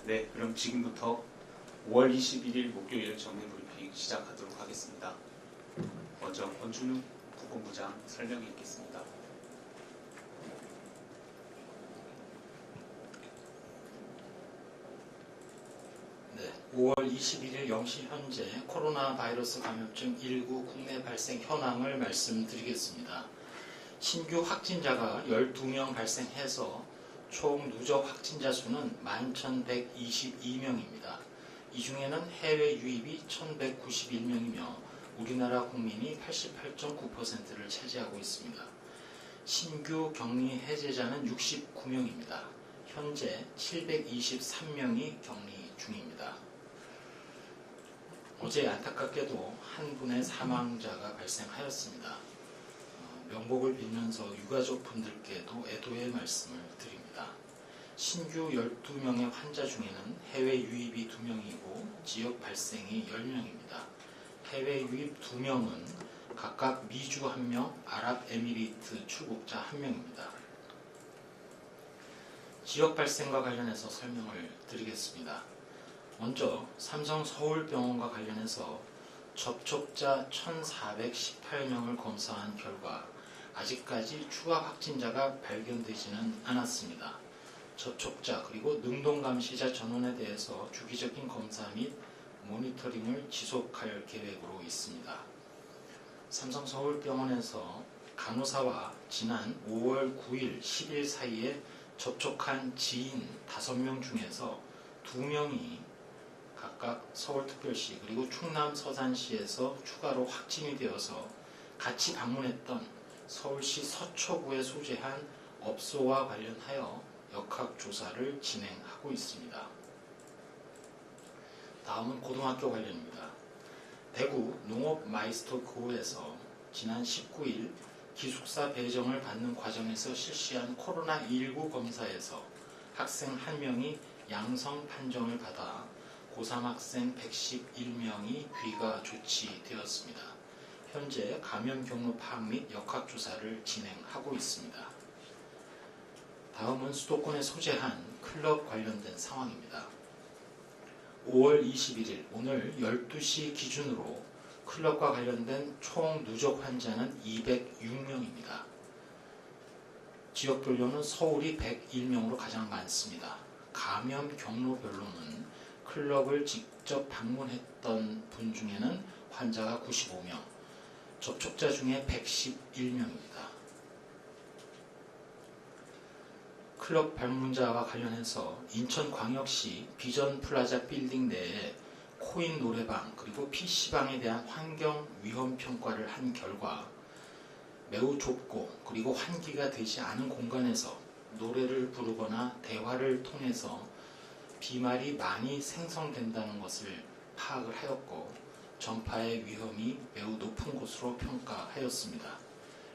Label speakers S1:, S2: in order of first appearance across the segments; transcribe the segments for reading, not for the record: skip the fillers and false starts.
S1: 네, 그럼 지금부터 5월 21일 목요일 정례 브리핑 시작하도록 하겠습니다. 먼저 권준욱 국본부장 설명이 있겠습니다.
S2: 네, 5월 21일 0시 현재 코로나 바이러스 감염증 19 국내 발생 현황을 말씀드리겠습니다. 신규 확진자가 12명 발생해서 총 누적 확진자 수는 11,122명입니다. 이 중에는 해외 유입이 1,191명이며 우리나라 국민이 88.9%를 차지하고 있습니다. 신규 격리 해제자는 69명입니다. 현재 723명이 격리 중입니다. 어제 안타깝게도 한 분의 사망자가 발생하였습니다. 명복을 빌면서 유가족 분들께도 애도의 말씀을 드립니다. 신규 12명의 환자 중에는 해외 유입이 2명이고 지역 발생이 10명입니다. 해외 유입 2명은 각각 미주 1명, 아랍에미리트 출국자 1명입니다. 지역 발생과 관련해서 설명을 드리겠습니다. 먼저 삼성 서울병원과 관련해서 접촉자 1,418명을 검사한 결과 아직까지 추가 확진자가 발견되지는 않았습니다. 접촉자 그리고 능동감시자 전원에 대해서 주기적인 검사 및 모니터링을 지속할 계획으로 있습니다. 삼성 서울병원에서 간호사와 지난 5월 9일, 10일 사이에 접촉한 지인 5명 중에서 2명이 각각 서울특별시 그리고 충남 서산시에서 추가로 확진이 되어서 같이 방문했던 서울시 서초구에 소재한 업소와 관련하여 역학조사를 진행하고 있습니다. 다음은 고등학교 관련입니다. 대구 농업마이스터고에서 지난 19일 기숙사 배정을 받는 과정에서 실시한 코로나19 검사에서 학생 1명이 양성 판정을 받아 고3 학생 111명이 귀가 조치되었습니다. 현재 감염 경로 파악 및 역학조사를 진행하고 있습니다. 다음은 수도권에 소재한 클럽 관련된 상황입니다. 5월 21일 오늘 12시 기준으로 클럽과 관련된 총 누적 환자는 206명입니다. 지역별로는 서울이 101명으로 가장 많습니다. 감염 경로별로는 클럽을 직접 방문했던 분 중에는 환자가 95명, 접촉자 중에 111명입니다. 클럽 방문자와 관련해서 인천광역시 비전플라자 빌딩 내에 코인 노래방 그리고 PC방에 대한 환경 위험 평가를 한 결과 매우 좁고 그리고 환기가 되지 않은 공간에서 노래를 부르거나 대화를 통해서 비말이 많이 생성된다는 것을 파악을 하였고 전파의 위험이 매우 높은 곳으로 평가하였습니다.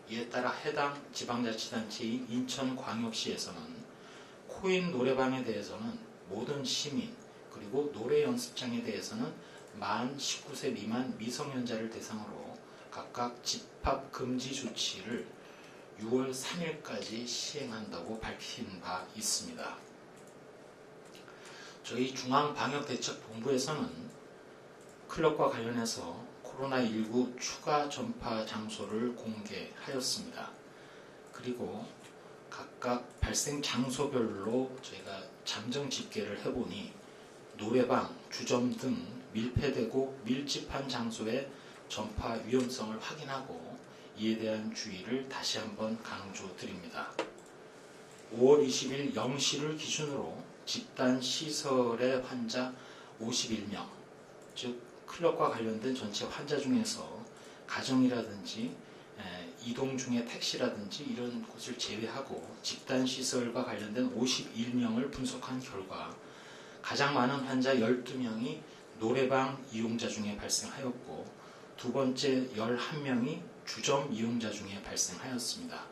S2: 이에 따라 해당 지방자치단체인 인천광역시에서는 코인 노래방에 대해서는 모든 시민 그리고 노래 연습장에 대해서는 만 19세 미만 미성년자를 대상으로 각각 집합 금지 조치를 6월 3일까지 시행한다고 밝힌 바 있습니다. 저희 중앙방역대책본부에서는 클럽과 관련해서 코로나19 추가 전파 장소를 공개하였습니다. 그리고 각각 발생 장소별로 저희가 잠정 집계를 해보니 노래방, 주점 등 밀폐되고 밀집한 장소의 전파 위험성을 확인하고 이에 대한 주의를 다시 한번 강조드립니다. 5월 20일 0시를 기준으로 집단 시설의 환자 51명, 즉 클럽과 관련된 전체 환자 중에서 가정이라든지 이동 중에 택시라든지 이런 곳을 제외하고 집단시설과 관련된 51명을 분석한 결과 가장 많은 환자 12명이 노래방 이용자 중에 발생하였고 두 번째 11명이 주점 이용자 중에 발생하였습니다.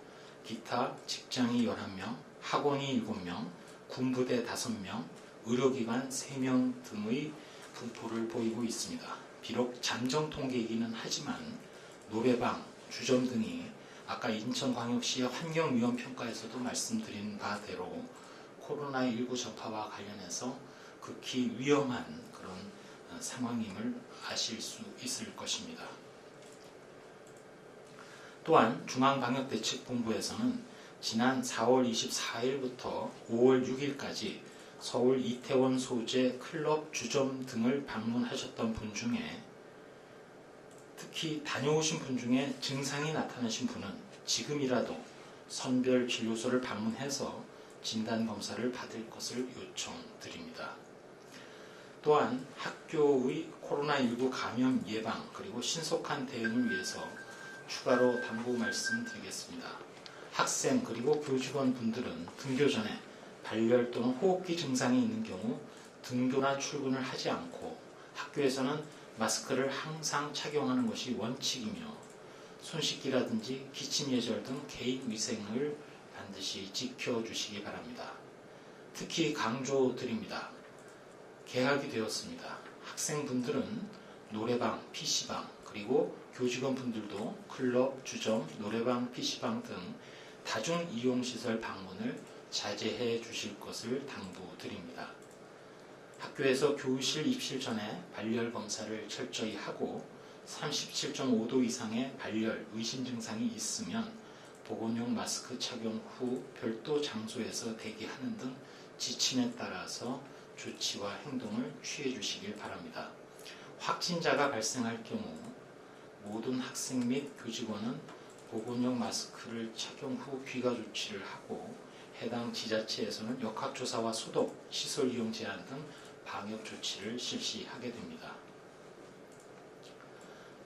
S2: 기타 직장이 11명, 학원이 7명, 군부대 5명, 의료기관 3명 등의 분포를 보이고 있습니다. 비록 잠정 통계이기는 하지만 노래방, 주점 등이 아까 인천광역시의 환경위험평가에서도 말씀드린 바대로 코로나19 전파와 관련해서 극히 위험한 그런 상황임을 아실 수 있을 것입니다. 또한 중앙방역대책본부에서는 지난 4월 24일부터 5월 6일까지 서울 이태원 소재 클럽 주점 등을 방문하셨던 분 중에 특히 다녀오신 분 중에 증상이 나타나신 분은 지금이라도 선별진료소를 방문해서 진단검사를 받을 것을 요청드립니다. 또한 학교의 코로나19 감염 예방 그리고 신속한 대응을 위해서 추가로 당부 말씀드리겠습니다. 학생 그리고 교직원 분들은 등교 전에 발열 또는 호흡기 증상이 있는 경우 등교나 출근을 하지 않고 학교에서는 마스크를 항상 착용하는 것이 원칙이며 손 씻기라든지 기침 예절 등 개인 위생을 반드시 지켜주시기 바랍니다. 특히 강조드립니다. 개학이 되었습니다. 학생분들은 노래방, PC방 그리고 교직원분들도 클럽, 주점, 노래방, PC방 등 다중이용시설 방문을 자제해 주실 것을 당부드립니다. 학교에서 교실 입실 전에 발열 검사를 철저히 하고 37.5도 이상의 발열, 의심 증상이 있으면 보건용 마스크 착용 후 별도 장소에서 대기하는 등 지침에 따라서 조치와 행동을 취해 주시길 바랍니다. 확진자가 발생할 경우 모든 학생 및 교직원은 보건용 마스크를 착용 후 귀가 조치를 하고 해당 지자체에서는 역학조사와 소독, 시설 이용 제한 등 방역 조치를 실시하게 됩니다.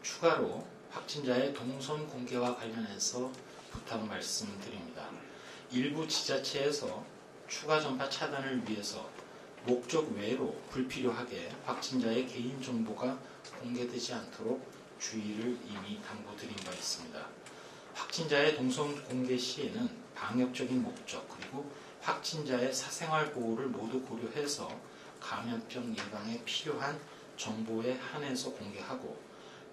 S2: 추가로 확진자의 동선 공개와 관련해서 부탁 말씀드립니다. 일부 지자체에서 추가 전파 차단을 위해서 목적 외로 불필요하게 확진자의 개인정보가 공개되지 않도록 주의를 이미 당부드린 바 있습니다. 확진자의 동선 공개 시에는 방역적인 목적 그리고 확진자의 사생활 보호를 모두 고려해서 감염병 예방에 필요한 정보에 한해서 공개하고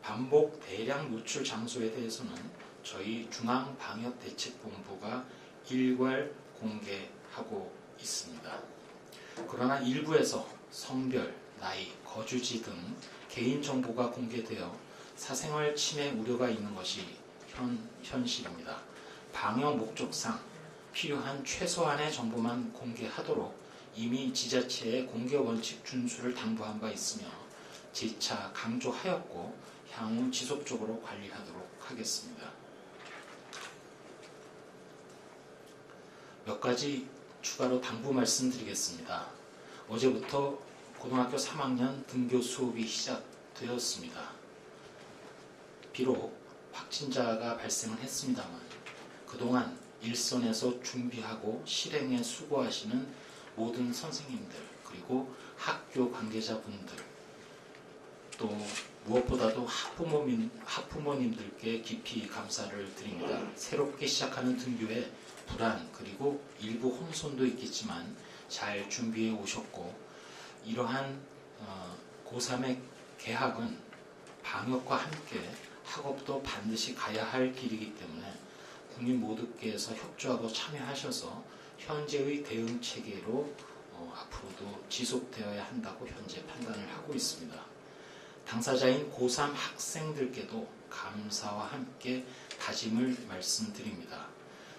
S2: 반복 대량 노출 장소에 대해서는 저희 중앙방역대책본부가 일괄 공개하고 있습니다. 그러나 일부에서 성별, 나이, 거주지 등 개인정보가 공개되어 사생활 침해 우려가 있는 것이 현실입니다. 방역 목적상 필요한 최소한의 정보만 공개하도록 이미 지자체의 공개 원칙 준수를 당부한 바 있으며 재차 강조하였고 향후 지속적으로 관리하도록 하겠습니다. 몇 가지 추가로 당부 말씀드리겠습니다. 어제부터 고등학교 3학년 등교 수업이 시작되었습니다. 비록 확진자가 발생을 했습니다만 그동안 일선에서 준비하고 실행에 수고하시는 모든 선생님들 그리고 학교 관계자분들 또 무엇보다도 학부모님들께 깊이 감사를 드립니다. 새롭게 시작하는 등교에 불안 그리고 일부 혼선도 있겠지만 잘 준비해 오셨고 이러한 고3의 개학은 방역과 함께 학업도 반드시 가야 할 길이기 때문에 국민 모두께서 협조하고 참여하셔서 현재의 대응 체계로 앞으로도 지속되어야 한다고 현재 판단을 하고 있습니다. 당사자인 고3 학생들께도 감사와 함께 다짐을 말씀드립니다.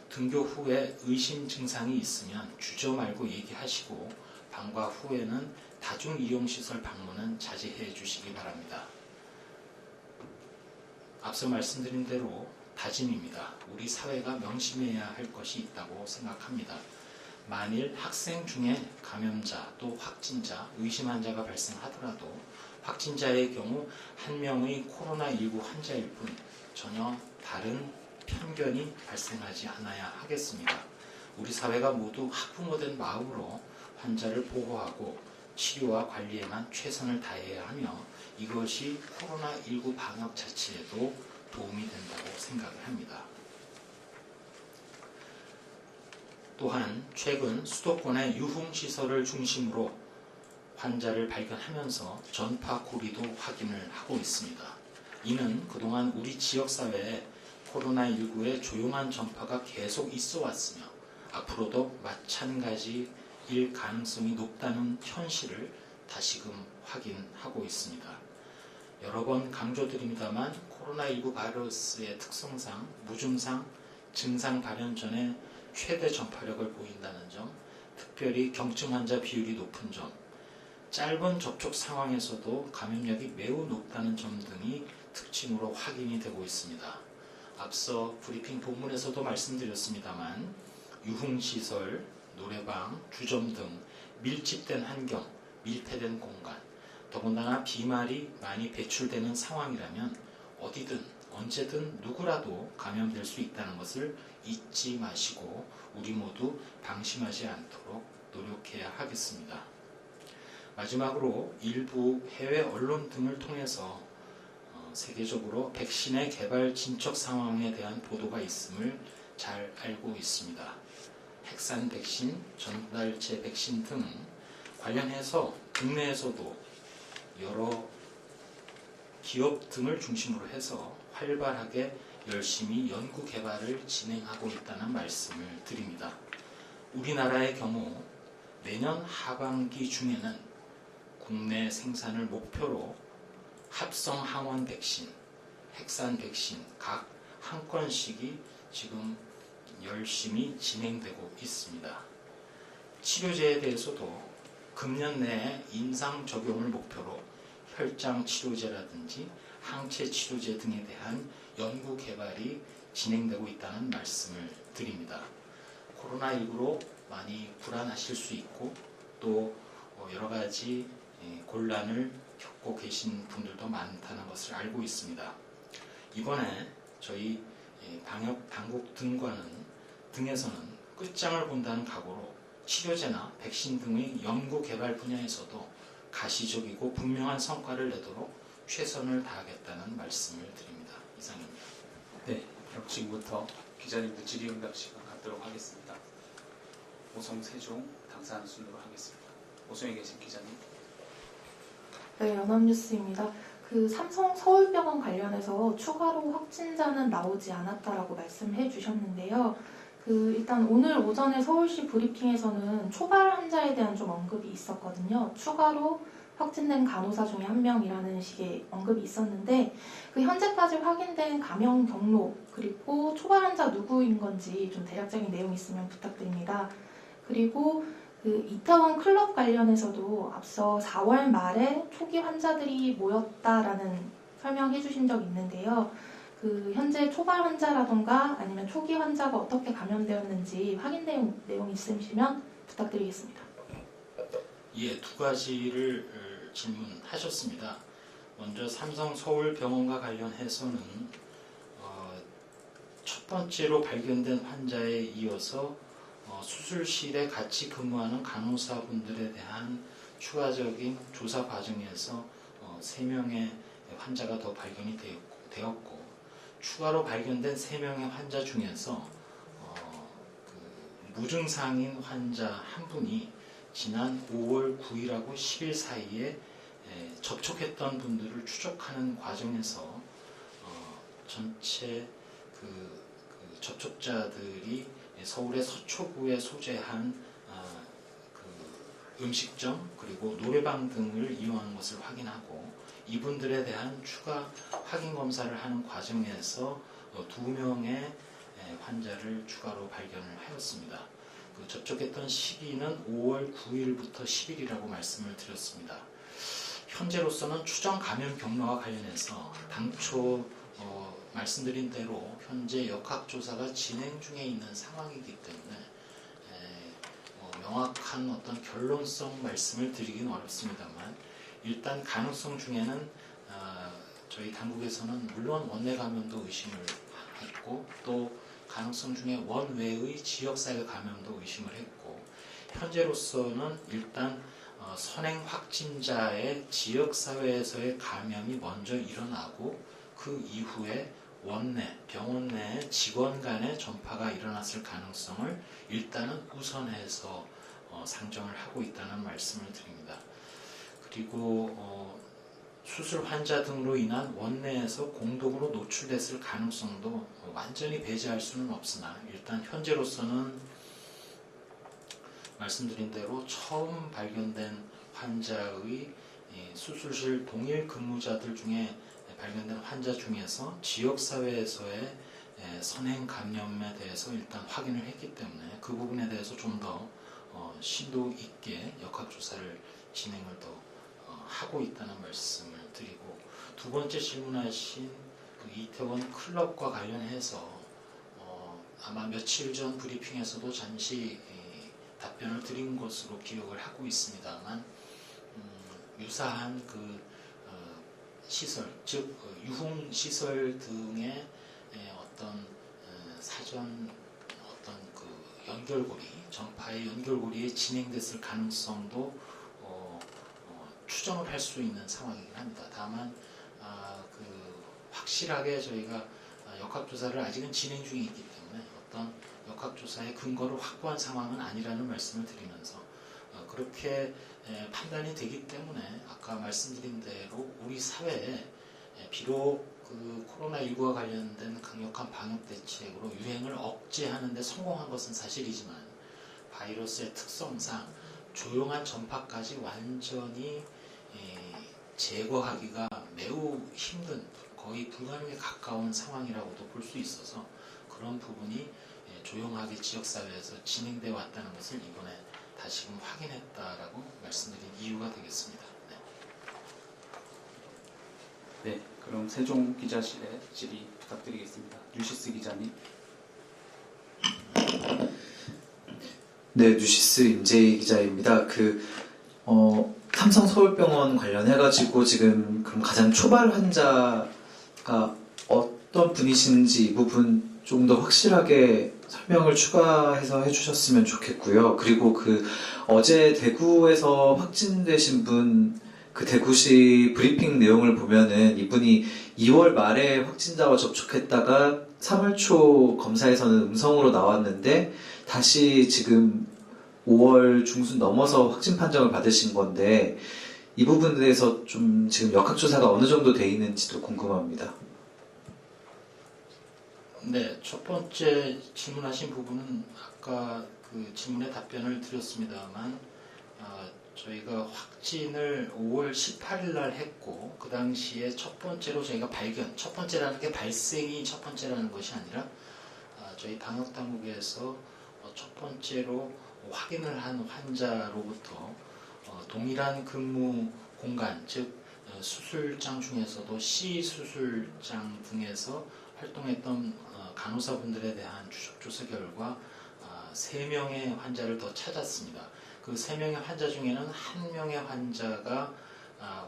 S2: 등교 후에 의심 증상이 있으면 주저 말고 얘기하시고 방과 후에는 다중이용시설 방문은 자제해 주시기 바랍니다. 앞서 말씀드린 대로 다짐입니다. 우리 사회가 명심해야 할 것이 있다고 생각합니다. 만일 학생 중에 감염자 또 확진자, 의심 환자가 발생하더라도 확진자의 경우 한 명의 코로나19 환자일 뿐 전혀 다른 편견이 발생하지 않아야 하겠습니다. 우리 사회가 모두 학부모된 마음으로 환자를 보호하고 치료와 관리에만 최선을 다해야 하며 이것이 코로나19 방역 자체에도 도움이 된다고 생각을 합니다. 또한 최근 수도권의 유흥시설을 중심으로 환자를 발견하면서 전파 고리도 확인을 하고 있습니다. 이는 그동안 우리 지역사회에 코로나19의 조용한 전파가 계속 있어 왔으며 앞으로도 마찬가지 일 가능성이 높다는 현실을 다시금 확인하고 있습니다. 여러 번 강조드립니다만 코로나19 바이러스의 특성상 무증상 증상 발현 전에 최대 전파력을 보인다는 점, 특별히 경증 환자 비율이 높은 점, 짧은 접촉 상황에서도 감염력이 매우 높다는 점 등이 특징으로 확인이 되고 있습니다. 앞서 브리핑 본문에서도 말씀드렸습니다만 유흥시설, 노래방, 주점 등 밀집된 환경, 밀폐된 공간, 더군다나 비말이 많이 배출되는 상황이라면 어디든 언제든 누구라도 감염될 수 있다는 것을 잊지 마시고 우리 모두 방심하지 않도록 노력해야 하겠습니다. 마지막으로 일부 해외 언론 등을 통해서 세계적으로 백신의 개발 진척 상황에 대한 보도가 있음을 잘 알고 있습니다. 핵산 백신, 전달체 백신 등 관련해서 국내에서도 여러 기업 등을 중심으로 해서 활발하게 열심히 연구 개발을 진행하고 있다는 말씀을 드립니다. 우리나라의 경우 내년 하반기 중에는 국내 생산을 목표로 합성 항원 백신, 핵산 백신 각 한 건씩이 지금 열심히 진행되고 있습니다. 치료제에 대해서도 금년 내에 임상 적용을 목표로 혈장 치료제라든지 항체 치료제 등에 대한 연구 개발이 진행되고 있다는 말씀을 드립니다. 코로나19로 많이 불안하실 수 있고 또 여러 가지 곤란을 겪고 계신 분들도 많다는 것을 알고 있습니다. 이번에 저희 방역 당국 등에서는 끝장을 본다는 각오로 치료제나 백신 등의 연구 개발 분야에서도 가시적이고 분명한 성과를 내도록 최선을 다하겠다는 말씀을 드립니다. 이상입니다.
S1: 네, 그럼 지금부터 기자님 질의응답 시간 갖도록 하겠습니다. 오송 세종 당사한 순으로 하겠습니다. 오송에 계신 기자님.
S3: 네, 연합뉴스입니다. 삼성 서울병원 관련해서 추가로 확진자는 나오지 않았다라고 말씀해 주셨는데요. 일단 오늘 오전에 서울시 브리핑에서는 초발 환자에 대한 좀 언급이 있었거든요. 추가로 확진된 간호사 중에 한 명이라는 식의 언급이 있었는데 현재까지 확인된 감염 경로 그리고 초발 환자 누구인 건지 좀 대략적인 내용 있으면 부탁드립니다. 그리고 이태원 클럽 관련해서도 앞서 4월 말에 초기 환자들이 모였다라는 설명해 주신 적이 있는데요. 현재 초발 환자라던가 아니면 초기 환자가 어떻게 감염되었는지 확인된 내용 있으시면 부탁드리겠습니다.
S2: 예, 두 가지를 질문하셨습니다. 먼저 삼성 서울병원과 관련해서는 첫 번째로 발견된 환자에 이어서 수술실에 같이 근무하는 간호사분들에 대한 추가적인 조사 과정에서 3명의 환자가 더 발견이 되었고 추가로 발견된 3명의 환자 중에서 무증상인 환자 한 분이 지난 5월 9일하고 10일 사이에 접촉했던 분들을 추적하는 과정에서 전체 접촉자들이 서울의 서초구에 소재한 음식점 그리고 노래방 등을 이용한 것을 확인하고 이분들에 대한 추가 확인 검사를 하는 과정에서 2명의 환자를 추가로 발견을 하였습니다. 접촉했던 시기는 5월 9일부터 10일이라고 말씀을 드렸습니다. 현재로서는 추정 감염 경로와 관련해서 당초 말씀드린 대로 현재 역학조사가 진행 중에 있는 상황이기 때문에 명확한 어떤 결론성 말씀을 드리기는 어렵습니다만 일단 가능성 중에는 저희 당국에서는 물론 원내 감염도 의심을 했고 또 가능성 중에 원외의 지역사회 감염도 의심을 했고 현재로서는 일단 선행 확진자의 지역사회에서의 감염이 먼저 일어나고 그 이후에 원내, 병원 내 직원 간의 전파가 일어났을 가능성을 일단은 우선해서 상정을 하고 있다는 말씀을 드립니다. 그리고 수술 환자 등으로 인한 원내에서 공동으로 노출됐을 가능성도 완전히 배제할 수는 없으나 일단 현재로서는 말씀드린 대로 처음 발견된 환자의 수술실 동일 근무자들 중에 발견된 환자 중에서 지역사회에서의 선행 감염에 대해서 일단 확인을 했기 때문에 그 부분에 대해서 좀 더 심도 있게 역학조사를 진행을 더 하고 있다는 말씀을 드리고, 두 번째 질문하신 그 이태원 클럽과 관련해서 아마 며칠 전 브리핑에서도 잠시 답변을 드린 것으로 기억을 하고 있습니다만, 유사한 그 시설, 즉 유흥 시설 등의 어떤 사전 어떤 그 연결고리, 전파의 연결고리에 진행됐을 가능성도 추정을 할 수 있는 상황이긴 합니다. 다만 그 확실하게 저희가 역학조사를 아직은 진행 중에 있기 때문에 어떤 역학조사의 근거를 확보한 상황은 아니라는 말씀을 드리면서, 그렇게 판단이 되기 때문에 아까 말씀드린 대로 우리 사회에 비록 그 코로나19와 관련된 강력한 방역 대책으로 유행을 억제하는 데 성공한 것은 사실이지만, 바이러스의 특성상 조용한 전파까지 완전히 제거하기가 매우 힘든, 거의 불가능에 가까운 상황이라고도 볼 수 있어서 그런 부분이 조용하게 지역사회에서 진행되어 왔다는 것을 이번에 다시금 확인했다라고 말씀드린 이유가 되겠습니다.
S1: 네, 그럼 세종 기자실의 질의 부탁드리겠습니다. 뉴시스 기자님.
S4: 네, 뉴시스 임재희 기자입니다. 삼성 서울병원 관련해가지고 지금 그럼 가장 초발 환자가 어떤 분이신지 이 부분 조금 더 확실하게 설명을 추가해서 해주셨으면 좋겠고요. 그리고 어제 대구에서 확진되신 분, 그 대구시 브리핑 내용을 보면은 이분이 2월 말에 확진자와 접촉했다가 3월 초 검사에서는 음성으로 나왔는데 다시 지금 5월 중순 넘어서 확진 판정을 받으신 건데, 이 부분에 대해서 좀 지금 역학조사가 어느 정도 돼 있는지도 궁금합니다.
S2: 네, 첫 번째 질문하신 부분은 아까 그 질문에 답변을 드렸습니다만, 저희가 확진을 5월 18일 날 했고, 그 당시에 첫 번째로 저희가 첫 번째라는 게 발생이 첫 번째라는 것이 아니라 저희 방역당국에서 첫 번째로 확인을 한 환자로부터 동일한 근무 공간, 즉 수술장 중에서도 C 수술장 등에서 활동했던 간호사분들에 대한 추적조사 결과 3명의 환자를 더 찾았습니다. 그 3명의 환자 중에는 1명의 환자가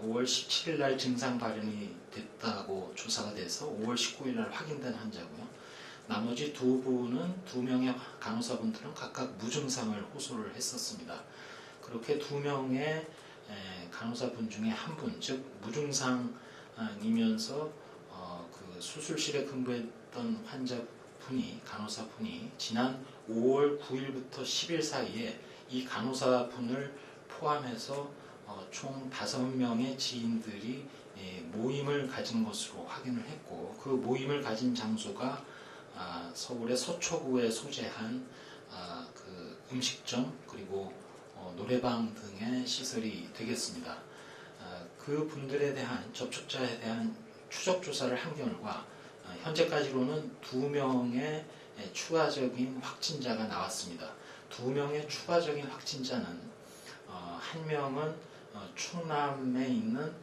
S2: 5월 17일 날 증상 발현이 됐다고 조사가 돼서 5월 19일 날 확인된 환자고요. 나머지 2분은 2명의 간호사분들은 각각 무증상을 호소를 했었습니다. 그렇게 2명의 간호사분 중에 1분, 즉 무증상이면서 그 수술실에 근무했던 간호사분이 지난 5월 9일부터 10일 사이에 이 간호사분을 포함해서 총 5명의 지인들이 모임을 가진 것으로 확인을 했고, 그 모임을 가진 장소가 서울의 서초구에 소재한 그 음식점 그리고 노래방 등의 시설이 되겠습니다. 그 분들에 대한 접촉자에 대한 추적 조사를 한 결과 현재까지로는 2명의 추가적인 확진자가 나왔습니다. 2명의 추가적인 확진자는 1명은 충남에 있는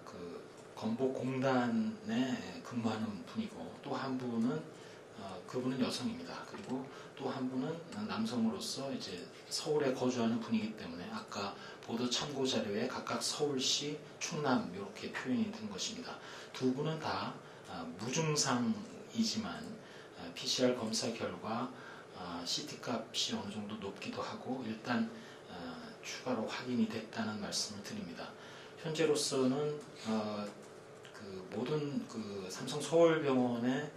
S2: 그 건보공단에 근무하는 분이고, 또 1분은 그분은 여성입니다. 그리고 또 1분은 남성으로서 이제 서울에 거주하는 분이기 때문에 아까 보도 참고 자료에 각각 서울시, 충남 이렇게 표현이 된 것입니다. 2분은 다 무증상이지만 PCR 검사 결과 CT 값이 어느 정도 높기도 하고 일단 추가로 확인이 됐다는 말씀을 드립니다. 현재로서는 그 모든 그 삼성 서울병원의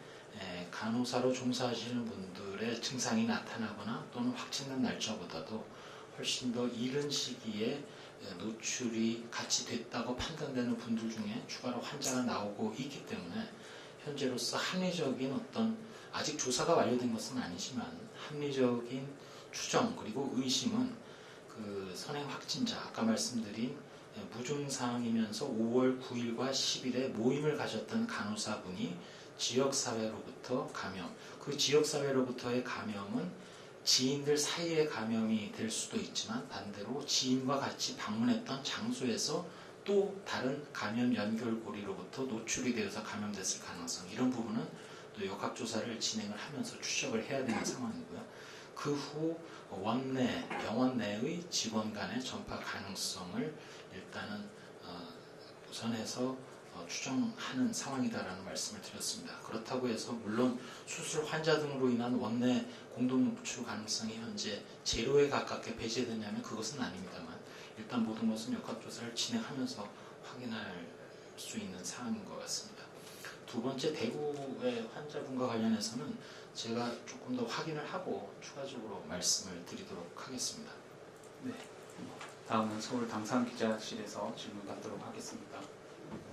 S2: 간호사로 종사하시는 분들의 증상이 나타나거나 또는 확진된 날짜보다도 훨씬 더 이른 시기에 노출이 같이 됐다고 판단되는 분들 중에 추가로 환자가 나오고 있기 때문에 현재로서 합리적인 아직 조사가 완료된 것은 아니지만 합리적인 추정 그리고 의심은 그 선행 확진자 아까 말씀드린 무증상이면서 5월 9일과 10일에 모임을 가졌던 간호사분이 지역사회로부터 감염, 그 지역사회로부터의 감염은 지인들 사이의 감염이 될 수도 있지만 반대로 지인과 같이 방문했던 장소에서 또 다른 감염 연결고리로부터 노출이 되어서 감염됐을 가능성, 이런 부분은 또 역학조사를 진행을 하면서 추적을 해야 되는 상황이고요. 그 후 원내, 병원 내의 직원 간의 전파 가능성을 일단은 우선해서 추정하는 상황이다라는 말씀을 드렸습니다. 그렇다고 해서 물론 수술 환자 등으로 인한 원내 공동 노출 가능성이 현재 제로에 가깝게 배제되냐면 그것은 아닙니다만 일단 모든 것은 역학조사를 진행하면서 확인할 수 있는 상황인 것 같습니다. 두 번째 대구의 환자분과 관련해서는 제가 조금 더 확인을 하고 추가적으로 말씀을 드리도록 하겠습니다.
S1: 네. 다음은 서울 당산기자실에서 질문 받도록 하겠습니다.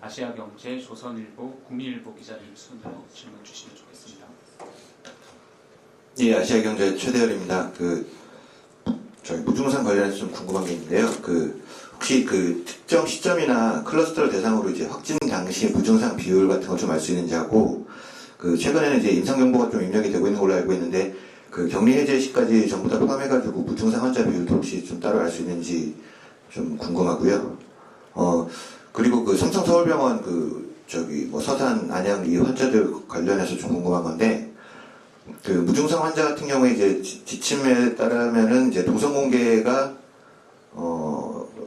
S1: 아시아경제, 조선일보, 국민일보 기자님 순으로 질문 주시면 좋겠습니다.
S5: 예, 아시아경제 최대열입니다. 저희 무증상 관련해서 좀 궁금한 게 있는데요. 혹시 특정 시점이나 클러스터를 대상으로 이제 확진 당시 무증상 비율 같은 걸 좀 알 수 있는지 하고, 최근에는 이제 임상 정보가 좀 입력이 되고 있는 걸로 알고 있는데, 격리 해제 시까지 전부 다 포함해가지고 무증상 환자 비율도 혹시 좀 따로 알 수 있는지 좀 궁금하고요. 그리고 삼성 서울병원 서산, 안양 이 환자들 관련해서 좀 궁금한 건데, 무증상 환자 같은 경우에 이제 지침에 따르면은 이제 동선 공개가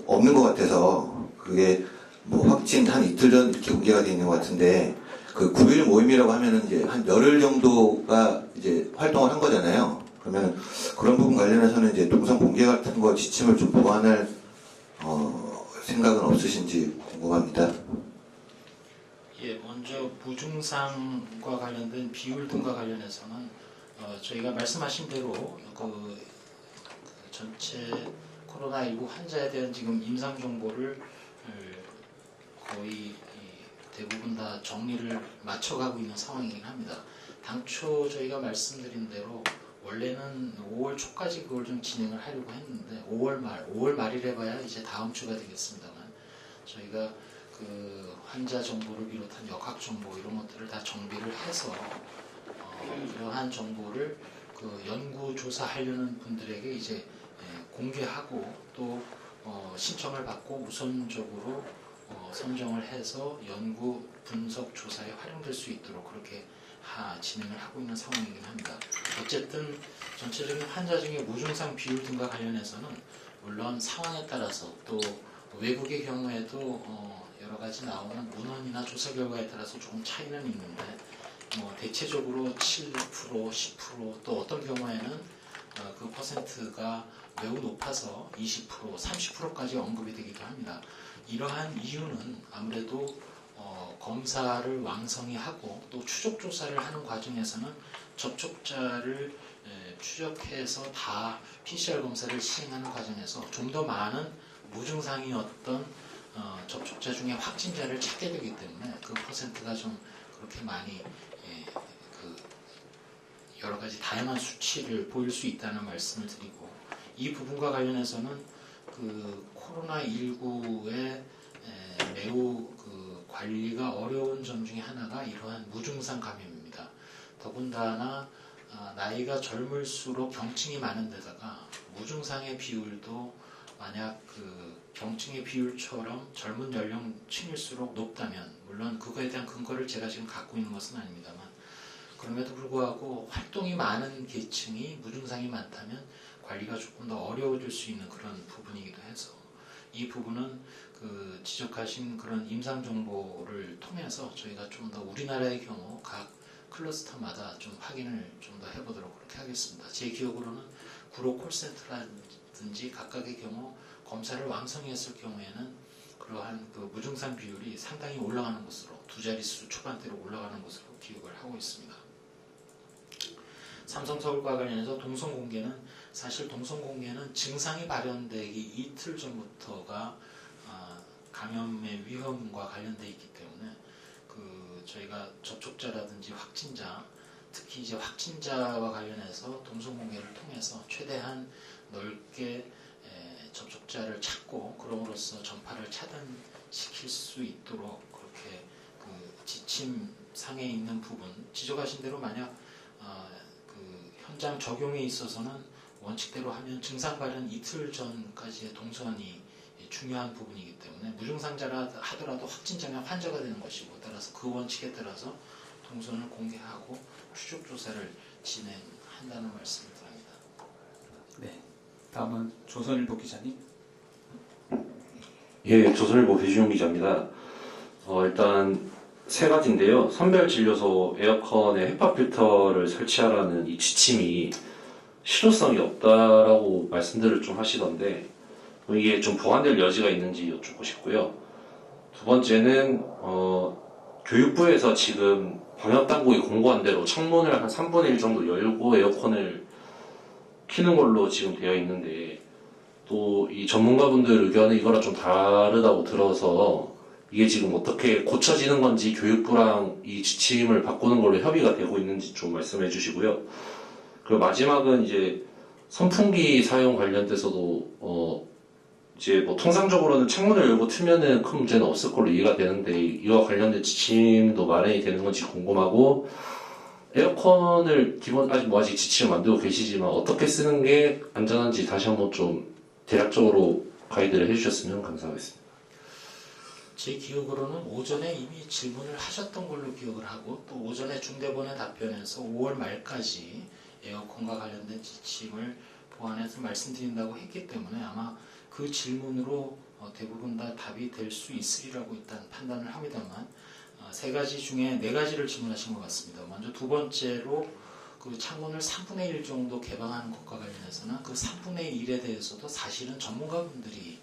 S5: 없는 것 같아서 그게 확진 한 이틀 전 이렇게 공개가 되어 있는 것 같은데 9일 모임이라고 하면은 이제 한 열흘 정도가 이제 활동을 한 거잖아요. 그러면 그런 부분 관련해서는 이제 동선 공개 같은 거 지침을 좀 보완할 생각은 없으신지 궁금합니다.
S2: 예, 먼저 무증상과 관련된 비율 등과 관련해서는 저희가 말씀하신 대로 전체 코로나19 환자에 대한 지금 임상 정보를 거의 대부분 다 정리를 맞춰가고 있는 상황이긴 합니다. 당초 저희가 말씀드린 대로 원래는 5월 초까지 그걸 좀 진행을 하려고 했는데 5월 말이래 봐야 이제 다음 주가 되겠습니다만 저희가 환자 정보를 비롯한 역학 정보 이런 것들을 다 정비를 해서 그러한 정보를 연구 조사하려는 분들에게 이제 공개하고 또 신청을 받고 우선적으로 선정을 해서 연구 분석 조사에 활용될 수 있도록 그렇게 진행을 하고 있는 상황이긴 합니다. 어쨌든 전체적인 환자 중에 무증상 비율 등과 관련해서는 물론 상황에 따라서 또 외국의 경우에도 여러 가지 나오는 문헌이나 조사 결과에 따라서 조금 차이는 있는데 대체적으로 7%, 10% 또 어떤 경우에는 그 퍼센트가 매우 높아서 20%, 30%까지 언급이 되기도 합니다. 이러한 이유는 아무래도 검사를 왕성히 하고 또 추적 조사를 하는 과정에서는 접촉자를 추적해서 다 PCR 검사를 시행하는 과정에서 좀 더 많은 무증상이었던 접촉자 중에 확진자를 찾게 되기 때문에 그 퍼센트가 좀 그렇게 많이 여러 가지 다양한 수치를 보일 수 있다는 말씀을 드리고 이 부분과 관련해서는 코로나19의 매우 관리가 어려운 점 중에 하나가 이러한 무증상 감염입니다. 더군다나 나이가 젊을수록 경증이 많은 데다가 무증상의 비율도 만약 경증의 비율처럼 젊은 연령층일수록 높다면 물론 그거에 대한 근거를 제가 지금 갖고 있는 것은 아닙니다만 그럼에도 불구하고 활동이 많은 계층이 무증상이 많다면 관리가 조금 더 어려워질 수 있는 그런 부분이기도 해서 이 부분은 지적하신 그런 임상 정보를 통해서 저희가 좀 더 우리나라의 경우 각 클러스터마다 좀 확인을 좀 더 해보도록 그렇게 하겠습니다. 제 기억으로는 구로 콜센터라든지 각각의 경우 검사를 왕성히 했을 경우에는 그러한 무증상 비율이 상당히 올라가는 것으로 두 자릿수 초반대로 올라가는 것으로 기억을 하고 있습니다. 삼성서울과 관련해서 동선 공개는 사실 동선 공개는 증상이 발현되기 이틀 전부터가 감염의 위험과 관련되어 있기 때문에 저희가 접촉자라든지 확진자 특히 이제 확진자와 관련해서 동선 공개를 통해서 최대한 넓게 접촉자를 찾고 그럼으로써 전파를 차단시킬 수 있도록 그렇게 그 지침 상에 있는 부분 지적하신 대로 만약 그 현장 적용에 있어서는 원칙대로 하면 증상 발현 이틀 전까지의 동선이 중요한 부분이기 때문에 무증상자라 하더라도 확진자면 환자가 되는 것이고 따라서 그 원칙에 따라서 동선을 공개하고 추적 조사를 진행한다는 말씀을 드립니다.
S1: 네. 다음은 조선일보 기자님.
S6: 예, 조선일보 배주용 기자입니다. 일단 세 가지인데요. 선별진료소 에어컨에 헤파 필터를 설치하라는 이 지침이 실효성이 없다라고 말씀들을 좀 하시던데 이게 좀 보완될 여지가 있는지 여쭙고 싶고요. 두 번째는 교육부에서 지금 방역당국이 공고한 대로 창문을 한 3분의 1 정도 열고 에어컨을 키는 걸로 지금 되어 있는데 또 이 전문가분들 의견은 이거랑 좀 다르다고 들어서 이게 지금 어떻게 고쳐지는 건지 교육부랑 이 지침을 바꾸는 걸로 협의가 되고 있는지 좀 말씀해 주시고요. 그리고 마지막은 이제 선풍기 사용 관련돼서도 이제 뭐 통상적으로는 창문을 열고 틀면은 큰 문제는 없을 걸로 이해가 되는데 이와 관련된 지침도 마련이 되는 건지 궁금하고 에어컨을 아직 지침을 만들고 계시지만 어떻게 쓰는 게 안전한지 다시 한번 좀 대략적으로 가이드를 해주셨으면 감사하겠습니다.
S2: 제 기억으로는 오전에 이미 질문을 하셨던 걸로 기억을 하고 또 오전에 중대본의 답변에서 5월 말까지 에어컨과 관련된 지침을 보완해서 말씀드린다고 했기 때문에 아마 그 질문으로 대부분 다 답이 될 수 있으리라고 일단 판단을 합니다만 세 가지 중에 네 가지를 질문하신 것 같습니다. 먼저 두 번째로 그 창문을 3분의 1 정도 개방하는 것과 관련해서는 그 3분의 1에 대해서도 사실은 전문가분들이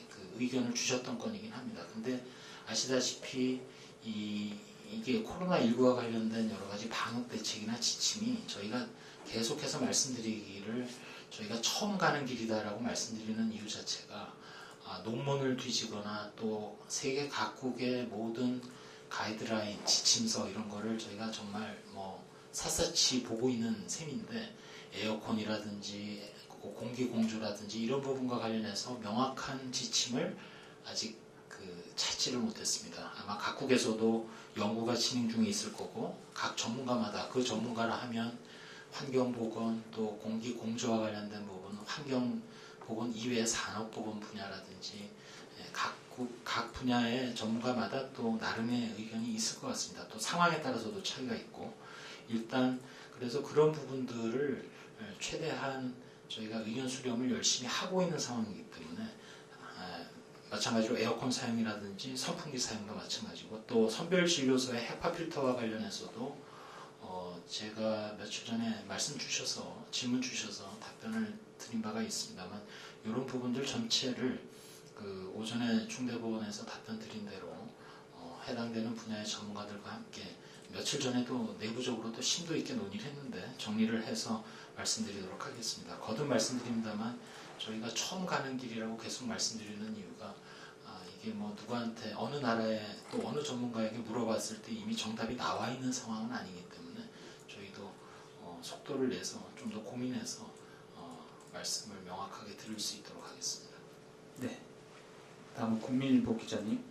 S2: 그 의견을 주셨던 건이긴 합니다. 근데 아시다시피 이게 코로나19와 관련된 여러 가지 방역 대책이나 지침이 저희가 계속해서 말씀드리기를 저희가 처음 가는 길이다라고 말씀드리는 이유 자체가 논문을 뒤지거나 또 세계 각국의 모든 가이드라인, 지침서 이런 거를 저희가 정말 뭐 샅샅이 보고 있는 셈인데 에어컨이라든지 공기공조라든지 이런 부분과 관련해서 명확한 지침을 아직 찾지를 못했습니다. 아마 각국에서도 연구가 진행 중에 있을 거고 각 전문가마다 그 전문가라 하면 환경보건 또 공기공조와 관련된 부분, 환경보건 이외의 산업보건 분야라든지 각 분야의 전문가마다 또 나름의 의견이 있을 것 같습니다. 또 상황에 따라서도 차이가 있고 일단 그래서 그런 부분들을 최대한 저희가 의견 수렴을 열심히 하고 있는 상황이기 때문에 마찬가지로 에어컨 사용이라든지 선풍기 사용도 마찬가지고 또 선별진료소의 헤파 필터와 관련해서도 제가 며칠 전에 질문 주셔서 답변을 드린 바가 있습니다만 이런 부분들 전체를 그 오전에 중대본에서 답변 드린 대로 해당되는 분야의 전문가들과 함께 며칠 전에도 내부적으로도 심도 있게 논의를 했는데 정리를 해서 말씀드리도록 하겠습니다. 거듭 말씀드립니다만 저희가 처음 가는 길이라고 계속 말씀드리는 이유가 이게 뭐 누구한테 어느 나라에 또 어느 전문가에게 물어봤을 때 이미 정답이 나와 있는 상황은 아니기 때문에 저희도 속도를 내서 좀 더 고민해서 말씀을 명확하게 드릴 수 있도록 하겠습니다.
S1: 네. 다음은 국민일보 기자님.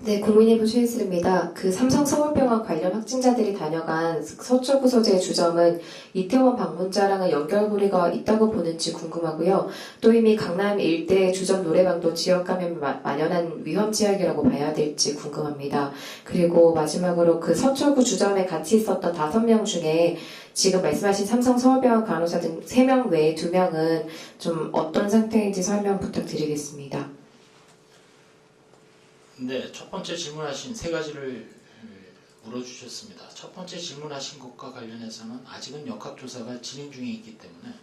S7: 네, 국민일보 최혜슬입니다. 그 삼성 서울병원 관련 확진자들이 다녀간 서초구 소재의 주점은 이태원 방문자랑은 연결고리가 있다고 보는지 궁금하고요. 또 이미 강남 일대 주점 노래방도 지역 감염이 만연한 위험 지역이라고 봐야 될지 궁금합니다. 그리고 마지막으로 그 서초구 주점에 같이 있었던 5명 중에 지금 말씀하신 삼성 서울병원 간호사 등 3명 외에 2명은 좀 어떤 상태인지 설명 부탁드리겠습니다.
S2: 네, 첫 번째 질문하신 세 가지를 물어주셨습니다. 첫 번째 질문하신 것과 관련해서는 아직은 역학조사가 진행 중에 있기 때문에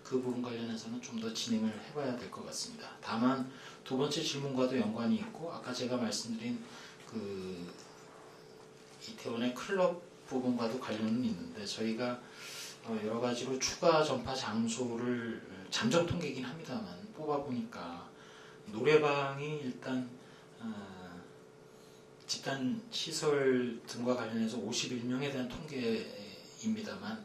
S2: 그 부분 관련해서는 좀 더 진행을 해봐야 될 것 같습니다. 다만 두 번째 질문과도 연관이 있고 아까 제가 말씀드린 그 이태원의 클럽 부분과도 관련은 있는데 저희가 여러 가지로 추가 전파 장소를 잠정 통계이긴 합니다만 뽑아보니까 노래방이 일단 집단 일단 시설 등과 관련해서 51명에 대한 통계입니다만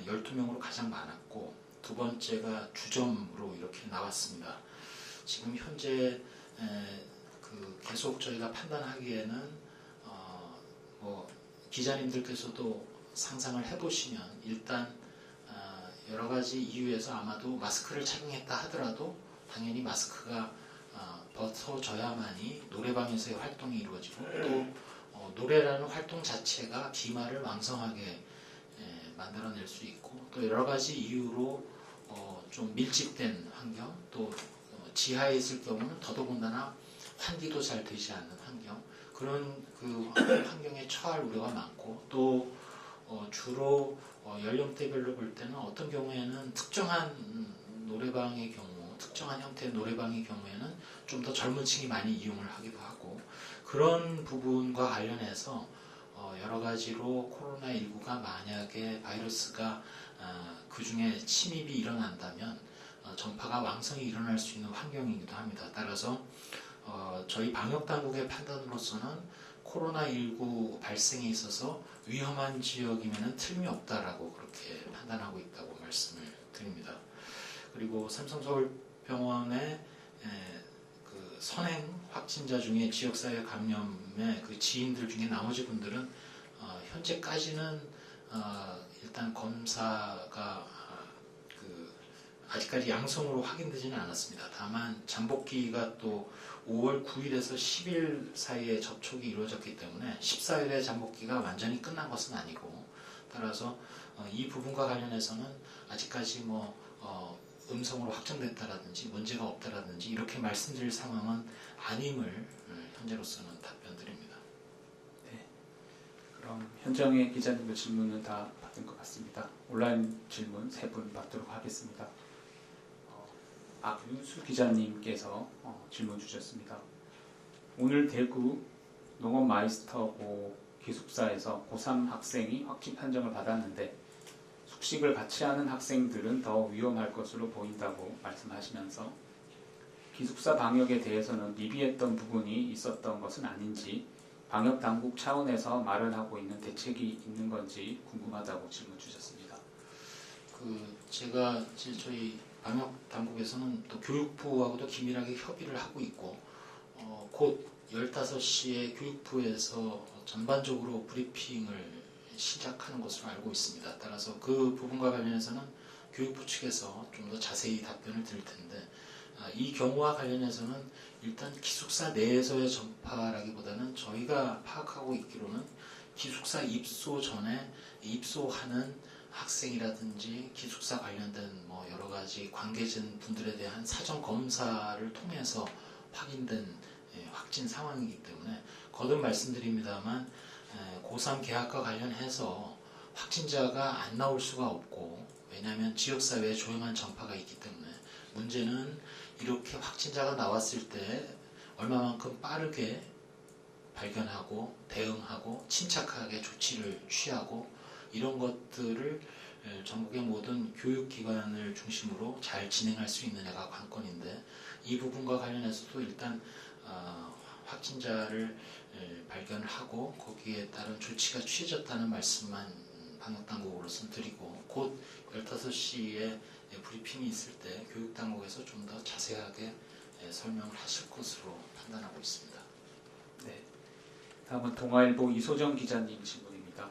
S2: 12명으로 가장 많았고 두 번째가 주점으로 이렇게 나왔습니다. 지금 현재 계속 저희가 판단하기에는 기자님들께서도 상상을 해보시면 일단 여러 가지 이유에서 아마도 마스크를 착용했다 하더라도 당연히 마스크가 벗어져야만이 노래방에서의 활동이 이루어지고 또 노래라는 활동 자체가 비말을 왕성하게 만들어낼 수 있고 또 여러 가지 이유로 좀 밀집된 환경 또 지하에 있을 경우는 더더군다나 환기도 잘 되지 않는 환경 그런 그 환경에 처할 우려가 많고 또 주로 연령대별로 볼 때는 어떤 경우에는 특정한 노래방의 경우 특정한 형태의 노래방의 경우에는 좀 더 젊은 층이 많이 이용을 하기도 하고 그런 부분과 관련해서 여러 가지로 코로나19가 만약에 바이러스가 그 중에 침입이 일어난다면 전파가 왕성히 일어날 수 있는 환경이기도 합니다. 따라서 저희 방역당국의 판단으로서는 코로나19 발생에 있어서 위험한 지역이면 틀림이 없다라고 그렇게 판단하고 있다고 말씀을 드립니다. 그리고 삼성서울병원의 그 선행 확진자 중에 지역사회 감염의 그 지인들 중에 나머지 분들은 현재까지는 일단 검사가 아직까지 양성으로 확인되지는 않았습니다. 다만 잠복기가 또 5월 9일에서 10일 사이에 접촉이 이루어졌기 때문에 14일의 잠복기가 완전히 끝난 것은 아니고 따라서 이 부분과 관련해서는 아직까지 음성으로 확정됐다라든지 문제가 없다라든지 이렇게 말씀드릴 상황은 아님을 현재로서는 답변드립니다.
S1: 네. 그럼 현장의 기자님의 질문은 다 받은 것 같습니다. 온라인 질문 3분 받도록 하겠습니다. 박윤수 기자님께서 질문 주셨습니다. 오늘 대구 농업마이스터고 기숙사에서 고3 학생이 확진 판정을 받았는데 숙식을 같이 하는 학생들은 더 위험할 것으로 보인다고 말씀하시면서 기숙사 방역에 대해서는 미비했던 부분이 있었던 것은 아닌지 방역당국 차원에서 말을 하고 있는 대책이 있는 건지 궁금하다고 질문 주셨습니다.
S2: 제가 저희 방역당국에서는 또 교육부하고도 긴밀하게 협의를 하고 있고 곧 15시에 교육부에서 전반적으로 브리핑을 시작하는 것으로 알고 있습니다. 따라서 그 부분과 관련해서는 교육부 측에서 좀 더 자세히 답변을 드릴 텐데 이 경우와 관련해서는 일단 기숙사 내에서의 전파라기보다는 저희가 파악하고 있기로는 기숙사 입소 전에 입소하는 학생이라든지 기숙사 관련된 여러 가지 관계진 분들에 대한 사전 검사를 통해서 확인된 확진 상황이기 때문에 거듭 말씀드립니다만 고3 개학과 관련해서 확진자가 안 나올 수가 없고 왜냐하면 지역사회에 조용한 전파가 있기 때문에 문제는 이렇게 확진자가 나왔을 때 얼마만큼 빠르게 발견하고 대응하고 침착하게 조치를 취하고 이런 것들을 전국의 모든 교육기관을 중심으로 잘 진행할 수 있느냐가 관건인데 이 부분과 관련해서도 일단 확진자를 발견하고 거기에 따른 조치가 취해졌다는 말씀만 방역당국으로서는 드리고 곧 15시에 브리핑이 있을 때 교육당국에서 좀 더 자세하게 설명을 하실 것으로 판단하고 있습니다.
S1: 네. 다음은 동아일보 이소정 기자님 질문입니다.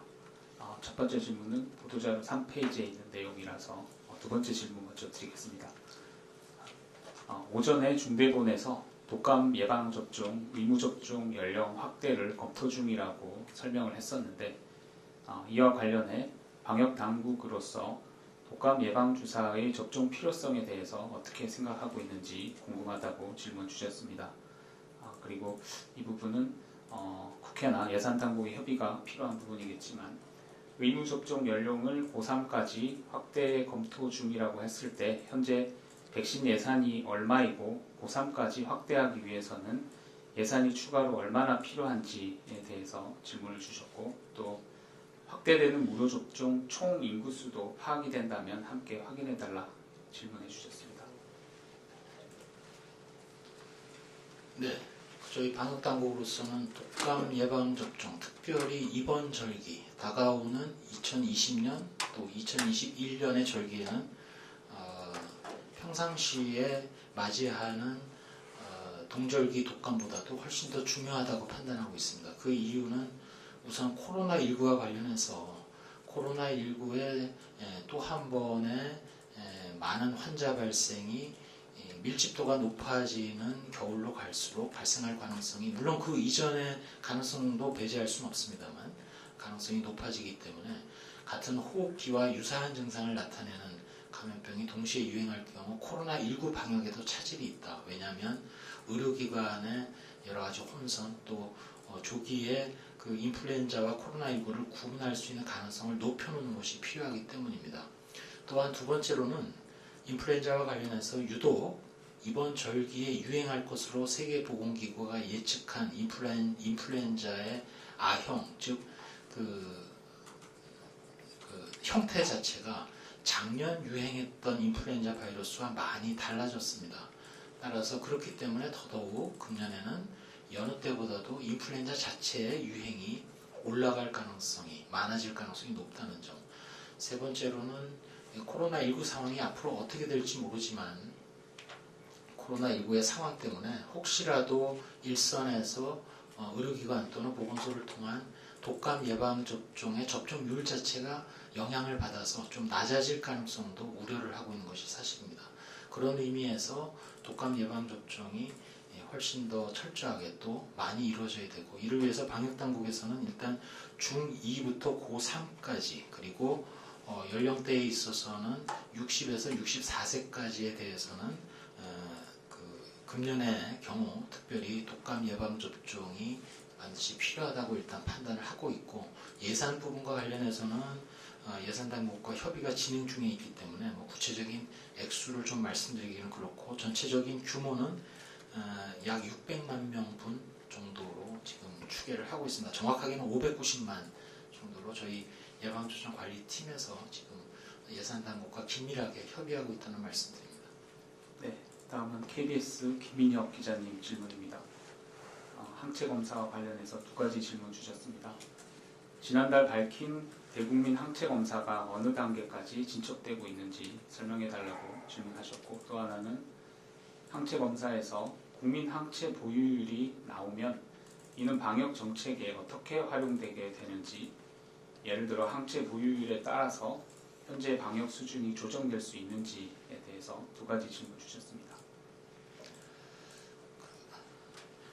S1: 첫 번째 질문은 보도자료 3페이지에 있는 내용이라서 두 번째 질문 먼저 드리겠습니다. 오전에 중대본에서 독감 예방접종, 의무접종 연령 확대를 검토 중이라고 설명을 했었는데 이와 관련해 방역당국으로서 독감 예방주사의 접종 필요성에 대해서 어떻게 생각하고 있는지 궁금하다고 질문 주셨습니다. 그리고 이 부분은 국회나 예산당국의 협의가 필요한 부분이겠지만 의무접종 연령을 고3까지 확대 검토 중이라고 했을 때 현재 백신 예산이 얼마이고 고3까지 확대하기 위해서는 예산이 추가로 얼마나 필요한지에 대해서 질문을 주셨고 또 확대되는 무료접종 총 인구수도 파악이 된다면 함께 확인해달라 질문해 주셨습니다.
S2: 네, 저희 방역당국으로서는 독감 예방접종, 특별히 이번 절기, 다가오는 2020년 또 2021년의 절기에는 평상시에 맞이하는 동절기 독감보다도 훨씬 더 중요하다고 판단하고 있습니다. 그 이유는 우선 코로나19와 관련해서 코로나19에 또 한 번의 많은 환자 발생이 밀집도가 높아지는 겨울로 갈수록 발생할 가능성이, 물론 그 이전의 가능성도 배제할 수는 없습니다만 가능성이 높아지기 때문에 같은 호흡기와 유사한 증상을 나타내는 감염병이 동시에 유행할 경우 코로나19 방역에도 차질이 있다. 왜냐하면 의료기관의 여러 가지 혼선, 또 조기에 그 인플루엔자와 코로나19를 구분할 수 있는 가능성을 높여놓는 것이 필요하기 때문입니다. 또한 두 번째로는 인플루엔자와 관련해서 유독 이번 절기에 유행할 것으로 세계보건기구가 예측한 인플루엔자의 A형, 즉 그 형태 자체가 작년 유행했던 인플루엔자 바이러스와 많이 달라졌습니다. 따라서 그렇기 때문에 더더욱 금년에는 여느 때보다도 인플루엔자 자체의 유행이 올라갈 가능성이, 많아질 가능성이 높다는 점. 세 번째로는 코로나19 상황이 앞으로 어떻게 될지 모르지만 코로나19의 상황 때문에 혹시라도 일선에서 의료기관 또는 보건소를 통한 독감 예방접종의 접종률 자체가 영향을 받아서 좀 낮아질 가능성도 우려를 하고 있는 것이 사실입니다. 그런 의미에서 독감 예방접종이 훨씬 더 철저하게 또 많이 이루어져야 되고, 이를 위해서 방역당국에서는 일단 중2부터 고3까지, 그리고 연령대에 있어서는 60에서 64세까지에 대해서는 금년의 경우 특별히 독감 예방접종이 반드시 필요하다고 일단 판단을 하고 있고, 예산 부분과 관련해서는 예산당국과 협의가 진행 중에 있기 때문에 구체적인 액수를 좀 말씀드리기는 그렇고, 전체적인 규모는 약 600만 명분 정도로 지금 추계를 하고 있습니다. 정확하게는 590만 정도로 저희 예방접종관리팀에서 지금 예산당국과 긴밀하게 협의하고 있다는 말씀드립니다.
S1: 네, 다음은 KBS 김민혁 기자님 질문입니다. 항체 검사와 관련해서 두 가지 질문 주셨습니다. 지난달 밝힌 대국민 항체 검사가 어느 단계까지 진척되고 있는지 설명해 달라고 질문하셨고, 또 하나는 항체 검사에서 국민 항체 보유율이 나오면 이는 방역 정책에 어떻게 활용되게 되는지, 예를 들어 항체 보유율에 따라서 현재 방역 수준이 조정될 수 있는지에 대해서 두 가지 질문 주셨습니다.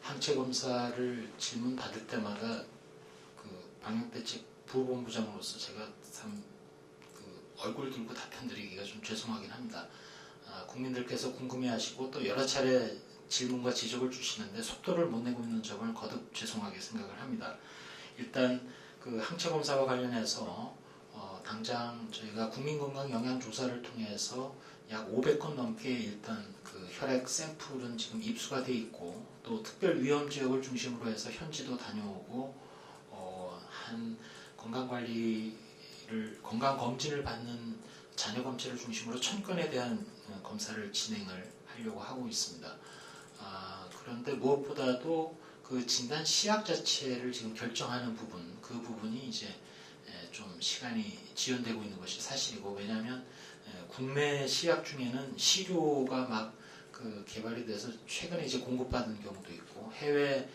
S2: 항체 검사를 질문 받을 때마다 그 방역대책 부본부장으로서 제가 참 얼굴 들고 답변드리기가 좀 죄송하긴 합니다. 국민들께서 궁금해하시고 또 여러 차례 질문과 지적을 주시는데 속도를 못 내고 있는 점을 거듭 죄송하게 생각을 합니다. 일단 그 항체 검사와 관련해서 당장 저희가 국민건강영양조사를 통해서 약 500건 넘게 일단 그 혈액 샘플은 지금 입수가 돼 있고, 또 특별 위험 지역을 중심으로 해서 현지도 다녀오고 한 건강검진을 받는 자녀 검체를 중심으로 1000건에 대한 검사를 진행을 하려고 하고 있습니다. 그런데 무엇보다도 그 진단 시약 자체를 지금 결정하는 부분, 그 부분이 이제 좀 시간이 지연되고 있는 것이 사실이고, 왜냐하면 국내 시약 중에는 시료가 막 그 개발이 돼서 최근에 이제 공급받은 경우도 있고, 해외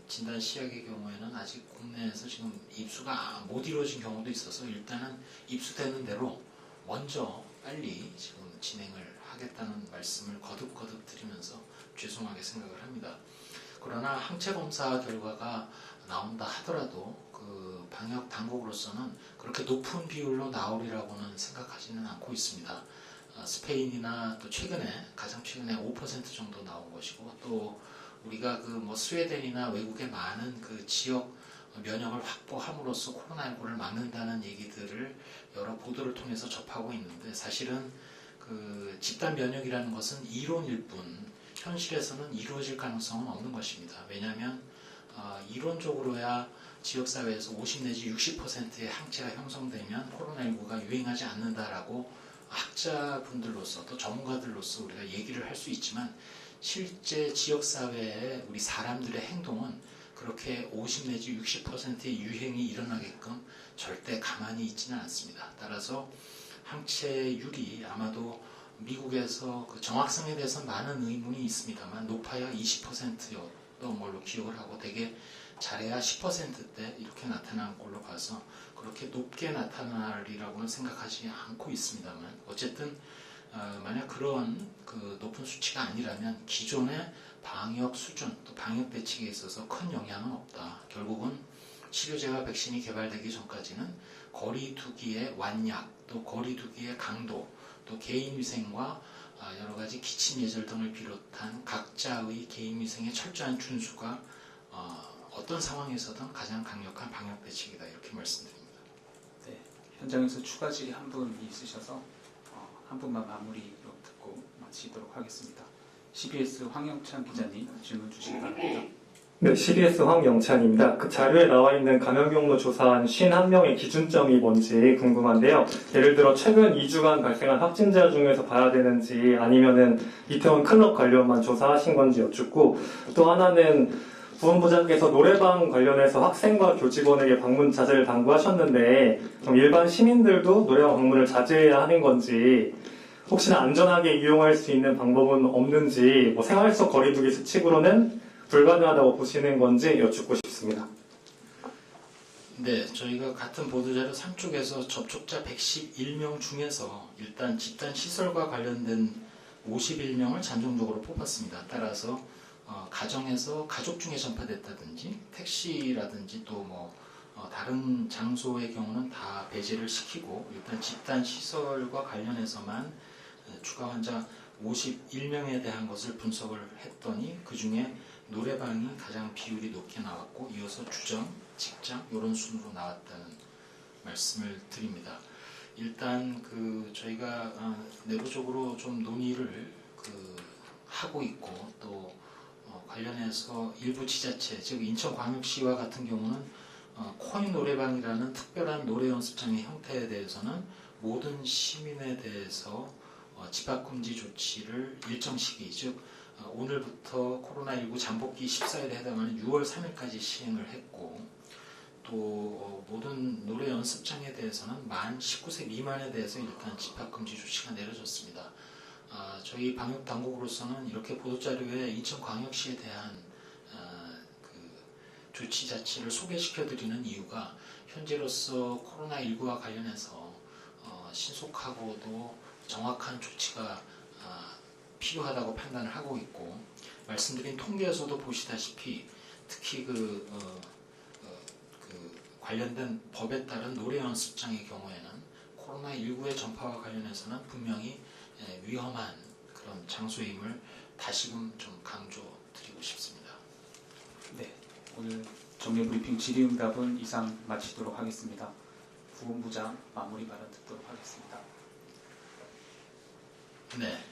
S2: 진단 시약의 경우에는 아직 국내에서 지금 입수가 못 이루어진 경우도 있어서 일단은 입수되는 대로 먼저 빨리 지금 진행을 하겠다는 말씀을 거듭 드리면서 죄송하게 생각을 합니다. 그러나 항체 검사 결과가 나온다 하더라도 그 방역 당국으로서는 그렇게 높은 비율로 나오리라고는 생각하지는 않고 있습니다. 스페인이나 또 가장 최근에 5% 정도 나온 것이고, 또 우리가 그 스웨덴이나 외국의 많은 그 지역 면역을 확보함으로써 코로나19를 막는다는 얘기들을 여러 보도를 통해서 접하고 있는데, 사실은 그 집단 면역이라는 것은 이론일 뿐 현실에서는 이루어질 가능성은 없는 것입니다. 왜냐하면 이론적으로야 지역사회에서 50 내지 60%의 항체가 형성되면 코로나19가 유행하지 않는다라고 학자분들로서 또 전문가들로서 우리가 얘기를 할 수 있지만, 실제 지역사회의 우리 사람들의 행동은 그렇게 50 내지 60%의 유행이 일어나게끔 절대 가만히 있지는 않습니다. 따라서 항체율이 아마도 미국에서 그 정확성에 대해서 많은 의문이 있습니다만 높아야 20%였던 걸로 기억을 하고 되게 잘해야 10%대 이렇게 나타나는 걸로 봐서 그렇게 높게 나타나리라고는 생각하지 않고 있습니다만 어쨌든 만약 그런 그 높은 수치가 아니라면 기존의 방역 수준 또 방역 대책에 있어서 큰 영향은 없다. 결국은 치료제와 백신이 개발되기 전까지는 거리 두기의 완약 또 거리 두기의 강도 또 개인 위생과 여러 가지 기침 예절 등을 비롯한 각자의 개인 위생의 철저한 준수가 어떤 상황에서든 가장 강력한 방역 대책이다 이렇게 말씀드립니다.
S1: 네, 현장에서 추가 질의 한 분 있으셔서 한 분만 마무리로 듣고 마치도록 하겠습니다. CBS 황영찬 기자님 질문 주시기 바랍니다.
S8: 네, CBS 황영찬입니다. 그 자료에 나와 있는 감염 경로 조사한 51명의 기준점이 뭔지 궁금한데요. 예를 들어 최근 2주간 발생한 확진자 중에서 봐야 되는지 아니면은 이태원 클럽 관련만 조사하신 건지 여쭙고 또 하나는 부원부장께서 노래방 관련해서 학생과 교직원에게 방문 자제를 당부하셨는데 그럼 일반 시민들도 노래방 방문을 자제해야 하는 건지 혹시나 안전하게 이용할 수 있는 방법은 없는지 뭐 생활 속 거리두기 수칙으로는 불가능하다고 보시는 건지 여쭙고 싶습니다.
S2: 네, 저희가 같은 보도자료 3쪽에서 접촉자 111명 중에서 일단 집단 시설과 관련된 51명을 잠정적으로 뽑았습니다. 따라서 가정에서 가족 중에 전파됐다든지 택시라든지 또 뭐 다른 장소의 경우는 다 배제를 시키고 일단 집단 시설과 관련해서만 추가 환자 51명에 대한 것을 분석을 했더니 그 중에 노래방이 가장 비율이 높게 나왔고 이어서 주점, 직장 이런 순으로 나왔다는 말씀을 드립니다. 일단 저희가 내부적으로 좀 논의를 하고 있고 또 관련해서 일부 지자체, 즉 인천광역시와 같은 경우는 코인 노래방이라는 특별한 노래 연습장의 형태에 대해서는 모든 시민에 대해서 집합금지 조치를 일정 시기, 즉 오늘부터 코로나19 잠복기 14일에 해당하는 6월 3일까지 시행을 했고 또 모든 노래 연습장에 대해서는 만 19세 미만에 대해서 일단 집합금지 조치가 내려졌습니다. 저희 방역당국으로서는 이렇게 보도자료에 인천광역시에 대한 조치 자체를 소개시켜드리는 이유가 현재로서 코로나19와 관련해서 신속하고도 정확한 조치가 필요하다고 판단을 하고 있고 말씀드린 통계에서도 보시다시피 특히 관련된 법에 따른 노래 연습장의 경우에는 코로나19의 전파와 관련해서는 분명히 위험한 그런 장소임을 다시금 좀 강조드리고 싶습니다.
S1: 네, 오늘 정례브리핑 질의응답은 이상 마치도록 하겠습니다. 부본부장 마무리 발언 듣도록 하겠습니다.
S2: 네,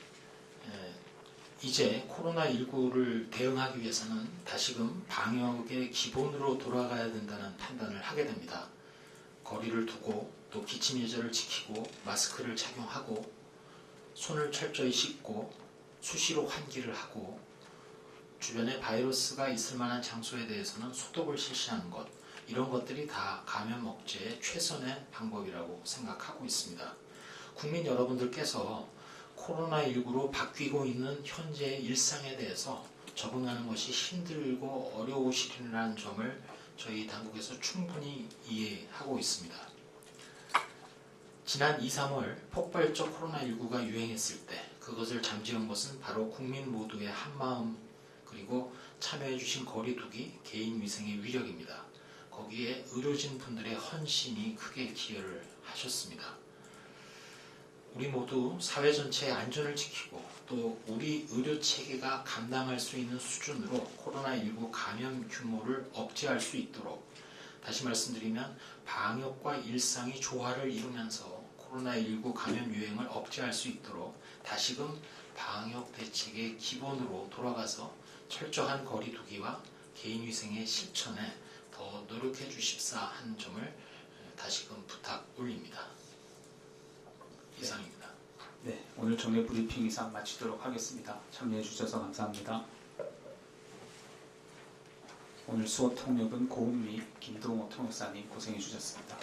S2: 이제 코로나19를 대응하기 위해서는 다시금 방역의 기본으로 돌아가야 된다는 판단을 하게 됩니다. 거리를 두고 또 기침 예절을 지키고 마스크를 착용하고 손을 철저히 씻고 수시로 환기를 하고 주변에 바이러스가 있을 만한 장소에 대해서는 소독을 실시하는 것 이런 것들이 다 감염 억제의 최선의 방법이라고 생각하고 있습니다. 국민 여러분들께서 코로나19로 바뀌고 있는 현재의 일상에 대해서 적응하는 것이 힘들고 어려우시리라는 점을 저희 당국에서 충분히 이해하고 있습니다. 지난 2, 3월 폭발적 코로나19가 유행했을 때 그것을 잠재운 것은 바로 국민 모두의 한마음 그리고 참여해주신 거리두기, 개인위생의 위력입니다. 거기에 의료진 분들의 헌신이 크게 기여를 하셨습니다. 우리 모두 사회 전체의 안전을 지키고 또 우리 의료체계가 감당할 수 있는 수준으로 코로나19 감염 규모를 억제할 수 있도록 다시 말씀드리면 방역과 일상이 조화를 이루면서 코로나19 감염 유행을 억제할 수 있도록 다시금 방역 대책의 기본으로 돌아가서 철저한 거리두기와 개인위생의 실천에 더 노력해 주십사 하는 점을 다시금 부탁 올립니다. 이상입니다.
S1: 네, 오늘 정례 브리핑 이상 마치도록 하겠습니다. 참여해 주셔서 감사합니다. 오늘 수업 통역은 고은미, 김동호 통역사님 고생해 주셨습니다.